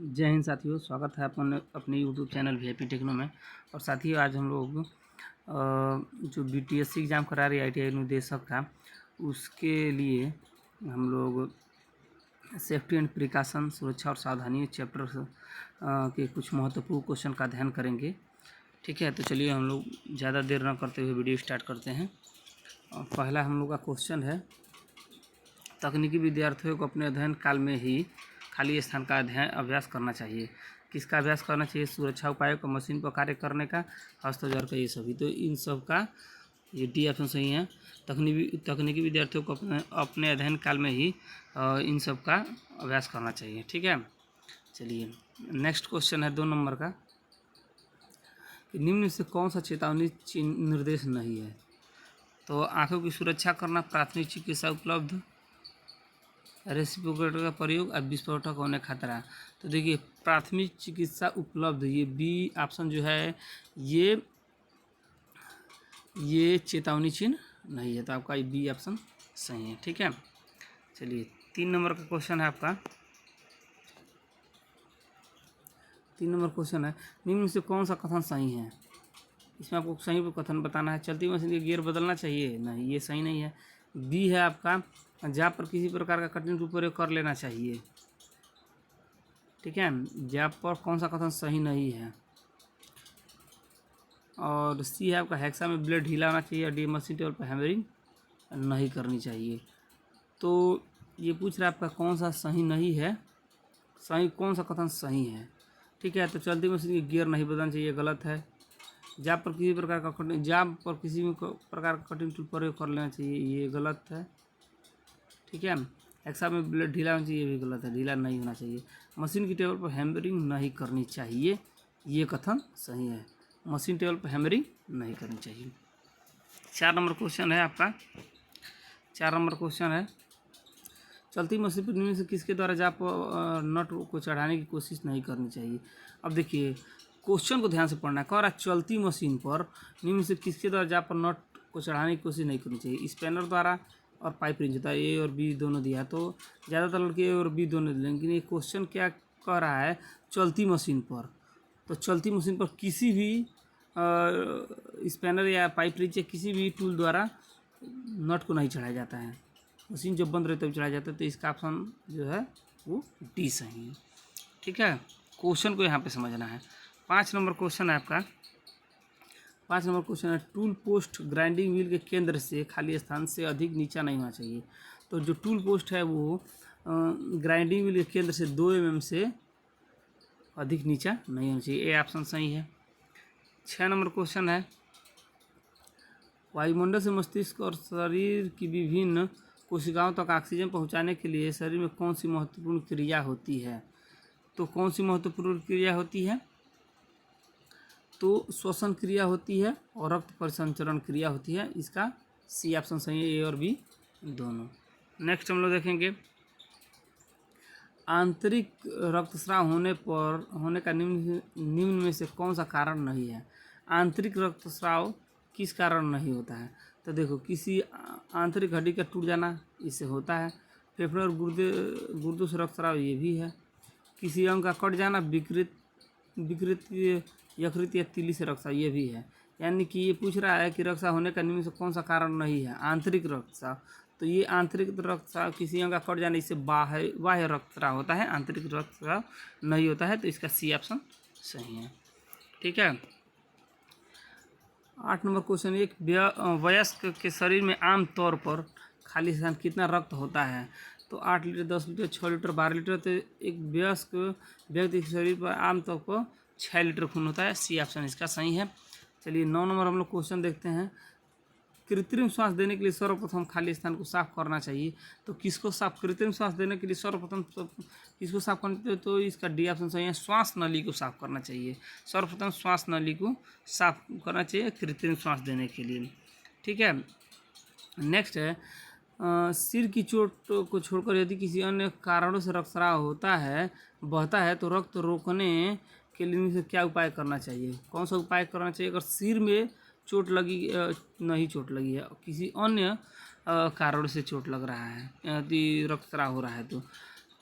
जय हिंद साथियों, स्वागत है अपने यूट्यूब चैनल वीआईपी टेक्नो में। और साथियों आज हम लोग जो बीटीएससी एग्ज़ाम करा रही ITI निदेशक का, उसके लिए हम लोग सेफ्टी एंड प्रिकॉशन, सुरक्षा और सावधानी चैप्टर के कुछ महत्वपूर्ण क्वेश्चन का अध्ययन करेंगे। ठीक है, तो चलिए हम लोग ज़्यादा देर न करते हुए वीडियो स्टार्ट करते हैं। पहला हम लोग का क्वेश्चन है, तकनीकी विद्यार्थियों को अपने अध्ययन काल में ही खाली स्थान का अभ्यास करना चाहिए। किसका अभ्यास करना चाहिए? सुरक्षा उपायों का, मशीन पर कार्य करने का, हस्त औजार का, ये सभी। तो इन सब का ये डी ऑप्शन सही है। तकनीकी विद्यार्थियों को अपने अध्ययन काल में ही इन सब का अभ्यास करना चाहिए। ठीक है, चलिए नेक्स्ट क्वेश्चन है 2 नंबर का, कि निम्न में से कौन सा चेतावनी निर्देश नहीं है? तो आँखों की सुरक्षा करना, प्राथमिक चिकित्सा उपलब्ध, रेसिप्रोकेटर का प्रयोग और विस्फोटक होने खतरा। तो देखिए प्राथमिक चिकित्सा उपलब्ध, ये बी ऑप्शन जो है ये चेतावनी चिन्ह नहीं है, तो आपका ये बी ऑप्शन सही है। ठीक है, चलिए 3 नंबर का क्वेश्चन है आपका। 3 नंबर क्वेश्चन है, निम्न में से कौन सा कथन सही है? इसमें आपको सही कथन बताना है। चलती मशीन के गियर बदलना चाहिए, नहीं, ये सही नहीं है। बी है आपका, जाप पर किसी प्रकार का कठिन रूप प्रयोग कर लेना चाहिए। ठीक है, जाप पर कौन सा कथन सही नहीं है? और सी है आपका, हेक्सा में ब्लेड ढीला होना चाहिए। और डी, मशीन टेबल पर हैमरिंग नहीं करनी चाहिए। तो ये पूछ रहा है आपका कौन सा सही नहीं है, सही कौन सा कथन सही है। ठीक है, तो चलती मशीन की गियर नहीं बदलना चाहिए, गलत है। जाप पर किसी प्रकार का कठिन टूल प्रयोग कर लेना चाहिए, ये गलत है। ठीक है, हेक्सा में ब्लेड ढीला होना चाहिए, ये भी गलत है, ढीला नहीं होना चाहिए। मशीन की टेबल पर हैमरिंग नहीं करनी चाहिए, ये कथन सही है। मशीन टेबल पर हैमरिंग नहीं करनी चाहिए। 4 नंबर क्वेश्चन है आपका। 4 नंबर क्वेश्चन है, चलती मशीन पर निम्न से किसके द्वारा जाप नट को चढ़ाने की कोशिश नहीं करनी चाहिए? अब देखिए क्वेश्चन को ध्यान से पढ़ना है। कह रहा चलती मशीन पर निम्न से किसके द्वारा जाप पर नट को चढ़ाने की कोशिश नहीं करनी चाहिए? स्पैनर द्वारा और पाइप रिंच होता है, ए और बी दोनों दिया है, तो ज़्यादातर लड़के ए और बी दोनों दिए, लेकिन ये क्वेश्चन क्या कह रहा है? चलती मशीन पर। तो चलती मशीन पर किसी भी स्पैनर या पाइप रिंच या किसी भी टूल द्वारा नट को नहीं चढ़ाया जाता है। मशीन जब बंद रहती है तब चढ़ाया जाता है, तो इसका ऑप्शन जो है वो डी सही है। ठीक है, क्वेश्चन को यहाँ पे समझना है। 5 नंबर क्वेश्चन है आपका। 5 नंबर क्वेश्चन है, टूल पोस्ट ग्राइंडिंग व्हील के केंद्र से खाली स्थान से अधिक नीचा नहीं होना चाहिए। तो जो टूल पोस्ट है वो ग्राइंडिंग व्हील के केंद्र से 2 mm से अधिक नीचा नहीं होना चाहिए, ए ऑप्शन सही है। 6 नंबर क्वेश्चन है, वायुमंडल से मस्तिष्क और शरीर की विभिन्न कोशिकाओं तक ऑक्सीजन पहुंचाने के लिए शरीर में कौन सी महत्वपूर्ण क्रिया होती है? तो कौन सी महत्वपूर्ण क्रिया होती है? तो श्वसन क्रिया होती है और रक्त परिसंचरण क्रिया होती है। इसका सी ऑप्शन सही है, ए और बी दोनों। नेक्स्ट हम लोग देखेंगे, आंतरिक रक्तस्राव होने का निम्न में से कौन सा कारण नहीं है? आंतरिक रक्तस्राव किस कारण नहीं होता है? तो देखो, किसी आंतरिक हड्डी का टूट जाना, इससे होता है। फेफड़े और गुर्दों से रक्तस्राव, ये भी है। किसी अंग का कट जाना, विकृत यकृत या तीली से रक्तस्राव, ये भी है। यानी कि ये पूछ रहा है कि रक्तस्राव होने का निम्न से कौन सा कारण नहीं है? आंतरिक रक्तस्राव। तो ये आंतरिक रक्तस्राव, किसी अंग का कट जाने, इससे बाह्य रक्तस्राव होता है, आंतरिक रक्तस्राव नहीं होता है, तो इसका सी ऑप्शन सही है। ठीक है, 8 नंबर क्वेश्चन, एक वयस्क के शरीर में आम तौर पर खाली स्थान कितना रक्त होता है? तो 8 लीटर, 10 लीटर, 6 लीटर, 12 लीटर। तो एक वयस्क व्यक्ति के शरीर पर आमतौर पर 6 लीटर खून होता है, सी ऑप्शन इसका सही है। चलिए 9 नंबर हम लोग क्वेश्चन देखते हैं, कृत्रिम श्वास देने के लिए सर्वप्रथम खाली स्थान को साफ करना चाहिए। तो किसको साफ, कृत्रिम श्वास देने के लिए सर्वप्रथम किसको साफ करना चाहिए? तो इसका डी ऑप्शन सही है, श्वास नली को साफ करना चाहिए। सर्वप्रथम श्वास नली को साफ करना चाहिए कृत्रिम श्वास देने के लिए। ठीक है, नेक्स्ट है, सिर की चोट को छोड़कर यदि किसी अन्य कारणों से रक्तस्राव बहता है तो रक्त रोकने के लिए क्या उपाय करना चाहिए? कौन सा उपाय करना चाहिए? अगर सिर में चोट लगी नहीं चोट लगी है, किसी अन्य कारण से चोट लग रहा है, यदि रक्तस्राव हो रहा है,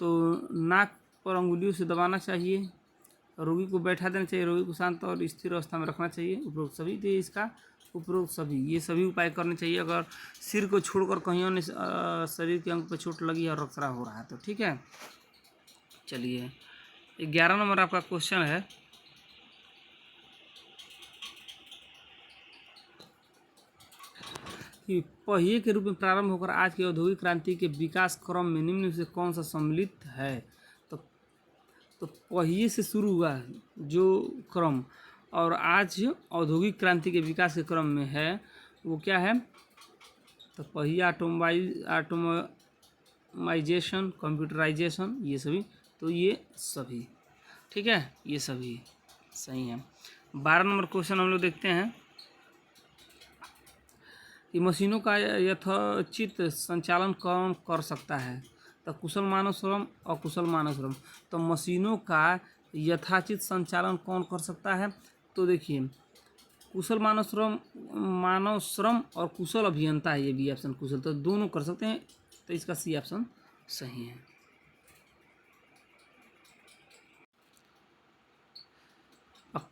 तो नाक पर अंगुलियों से दबाना चाहिए, रोगी को बैठा देना चाहिए, रोगी को शांत और स्थिर अवस्था में रखना चाहिए। उपरोक्त सभी, तो इसका उपरोक्त सभी, ये सभी उपाय करने चाहिए अगर सिर को छोड़कर कहीं अन्य शरीर के अंग पर चोट लगी है और रक्तस्राव हो रहा है तो। ठीक है, चलिए 11 नंबर आपका क्वेश्चन है, कि पहिए के रूप में प्रारंभ होकर आज की औद्योगिक क्रांति के विकास क्रम में निम्न में से कौन सा सम्मिलित है। तो पहिए से शुरू हुआ जो क्रम और आज औद्योगिक क्रांति के विकास के क्रम में है वो क्या है। तो पहिया, ऑटोमाइजेशन, कंप्यूटराइजेशन, ये सभी, तो ये सभी, ठीक है, ये सभी सही है। 12 नंबर क्वेश्चन हम लोग देखते हैं कि मशीनों का यथोचित संचालन कौन कर सकता है। तो कुशल मानव श्रम और कुशल मानव श्रम। तो मशीनों का यथाचित संचालन कौन कर सकता है। तो देखिए कुशल मानव श्रम और कुशल अभियंता है, ये बी ऑप्शन कुशल, तो दोनों कर सकते हैं, तो इसका सी ऑप्शन सही है। अब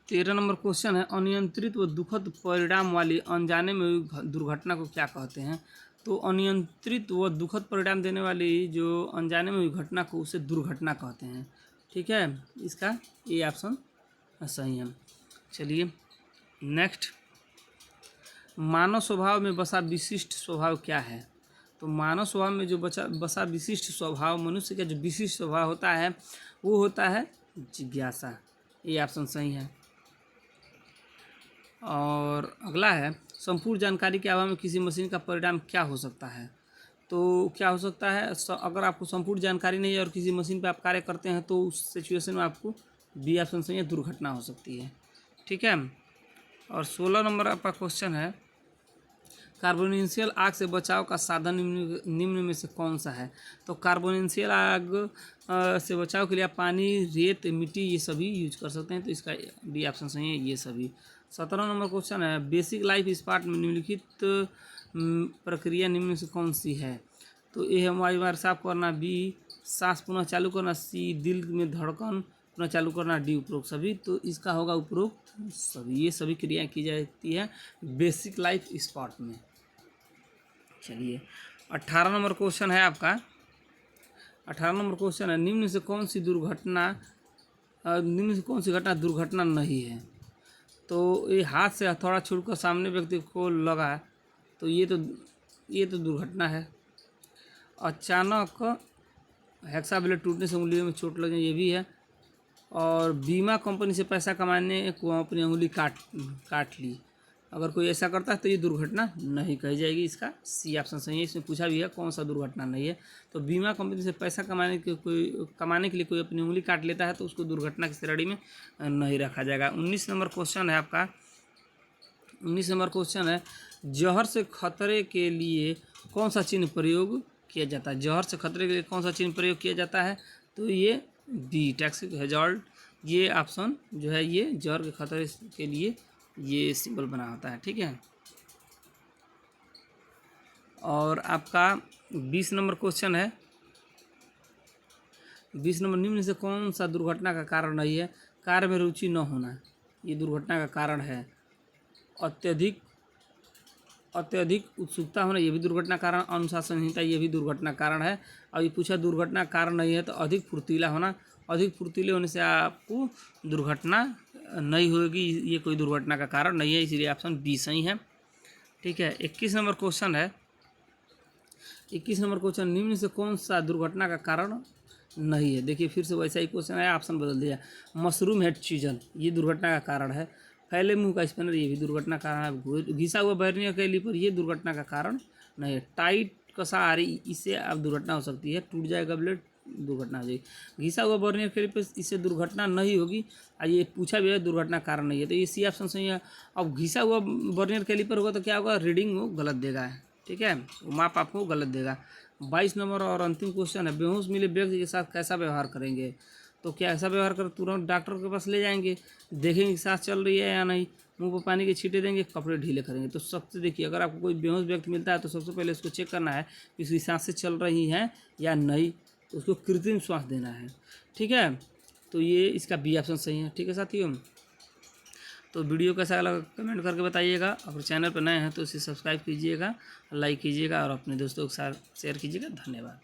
13 नंबर क्वेश्चन है, अनियंत्रित व दुखद परिणाम वाली अनजाने में हुई दुर्घटना को क्या कहते हैं। तो अनियंत्रित व दुखद परिणाम देने वाली जो अनजाने में हुई घटना को उसे दुर्घटना कहते हैं। ठीक है, इसका ए ऑप्शन सही है। चलिए नेक्स्ट, मानव स्वभाव में बसा विशिष्ट स्वभाव क्या है। तो मानव स्वभाव में जो बसा विशिष्ट स्वभाव, मनुष्य का जो विशिष्ट स्वभाव होता है वो होता है जिज्ञासा, ये ऑप्शन सही है। और अगला है, संपूर्ण जानकारी के अभाव में किसी मशीन का परिणाम क्या हो सकता है। तो क्या हो सकता है, अगर आपको संपूर्ण जानकारी नहीं है और किसी मशीन पर आप कार्य करते हैं तो उस सिचुएशन में आपको बी ऑप्शन सही है, दुर्घटना हो सकती है। ठीक है, और 16 नंबर आपका क्वेश्चन है, कार्बोनेशियल आग से बचाव का साधन निम्न में से कौन सा है। तो कार्बोनेशियल आग से बचाव के लिए आप पानी, रेत, मिट्टी, ये सभी यूज कर सकते हैं, तो इसका बी ऑप्शन सही है, ये सभी। 17 नंबर क्वेश्चन है, बेसिक लाइफ स्पार्ट में निम्नलिखित प्रक्रिया निम्न में से कौन सी है। तो ए है वायुमार्ग साफ करना, बी सांस पुनः चालू करना, सी दिल में धड़कन पुनः चालू करना, डी उपरोक्त सभी, तो इसका होगा उपरोक्त सभी। ये सभी क्रियाएं की जाती है बेसिक लाइफ स्पार्ट में। चलिए 18 नंबर क्वेश्चन है आपका, 18 नंबर क्वेश्चन है, निम्न से कौन सी घटना दुर्घटना नहीं है। तो ये हाथ से हथौड़ा छूटकर सामने व्यक्ति को लगा, तो ये तो दुर्घटना है। अचानक हेक्सा ब्लेड टूटने से उंगलियों में चोट लगना, ये भी है। और बीमा कंपनी से पैसा कमाने को अपनी उंगली काट ली, अगर कोई ऐसा करता है तो ये दुर्घटना नहीं कही जाएगी, इसका सी ऑप्शन सही है। इसमें पूछा भी है कौन सा दुर्घटना नहीं है, तो बीमा कंपनी से पैसा कमाने के लिए कोई अपनी उंगली काट लेता है तो उसको दुर्घटना की श्रेणी में नहीं रखा जाएगा। 19 नंबर क्वेश्चन है आपका, 19 नंबर क्वेश्चन है, जहर से खतरे के लिए कौन सा चिन्ह प्रयोग किया जाता है। जहर से खतरे के लिए कौन सा चिन्ह प्रयोग किया जाता है, तो ये बी टॉक्सिक हैजार्ड, ये ऑप्शन जो है ये जहर के खतरे के लिए ये सिंबल बना होता है। ठीक है, और आपका 20 नंबर क्वेश्चन है, 20 नंबर, निम्न से कौन सा दुर्घटना का कारण नहीं है। कार्य में रुचि न होना, ये दुर्घटना का कारण है। अत्यधिक उत्सुकता होना, ये भी दुर्घटना कारण। अनुशासनहीनता, ये भी दुर्घटना कारण है। और ये पूछा दुर्घटना कारण नहीं है तो अधिक फुर्तीला होना, अधिक फुर्तीले होने से आपको दुर्घटना नहीं होगी, ये कोई दुर्घटना का कारण नहीं है, इसीलिए ऑप्शन बी सही है। ठीक है, 21 नंबर क्वेश्चन है, 21 नंबर क्वेश्चन, निम्न से कौन सा दुर्घटना का कारण नहीं है। देखिए फिर से वैसा ही क्वेश्चन है, ऑप्शन बदल दिया। मशरूम हेड चीजन, ये दुर्घटना का कारण है। फैले मुंह का स्पैनर, ये भी दुर्घटना का कारण है। घिसा हुआ वर्नियर कैलिपर, ये दुर्घटना का कारण नहीं है। टाइट कसा आ रही, इससे अब दुर्घटना हो सकती है। टूट जाएगा ब्लेड, दुर्घटना हो जाएगी। घिसा हुआ वर्नियर कैलिपर, इससे दुर्घटना नहीं होगी। और ये पूछा भी है दुर्घटना कारण नहीं है, तो ये सी ऑप्शन सही है। अब घिसा हुआ वर्नियर कैलिपर होगा तो क्या होगा, रीडिंग वो गलत देगा, ठीक है, माप आपको गलत देगा। 22 नंबर और अंतिम क्वेश्चन है, बेहोश मिले व्यक्ति के साथ कैसा व्यवहार करेंगे। तो क्या ऐसा व्यवहार कर, तुरंत डॉक्टर के पास ले जाएंगे, देखेंगे कि सांस चल रही है या नहीं, मुंह पर पानी के छींटे देंगे, कपड़े ढीले करेंगे। तो सबसे देखिए, अगर आपको कोई बेहोश व्यक्ति मिलता है तो सबसे पहले उसको चेक करना है कि उसकी सांसें चल रही हैं या नहीं, तो उसको कृत्रिम श्वास देना है। ठीक है, तो ये इसका बी ऑप्शन सही है। ठीक है साथियों, तो वीडियो कैसा लगा कमेंट करके बताइएगा। अगर चैनल पर नए हैं तो इसे सब्सक्राइब कीजिएगा, लाइक कीजिएगा और अपने दोस्तों के साथ शेयर कीजिएगा। धन्यवाद।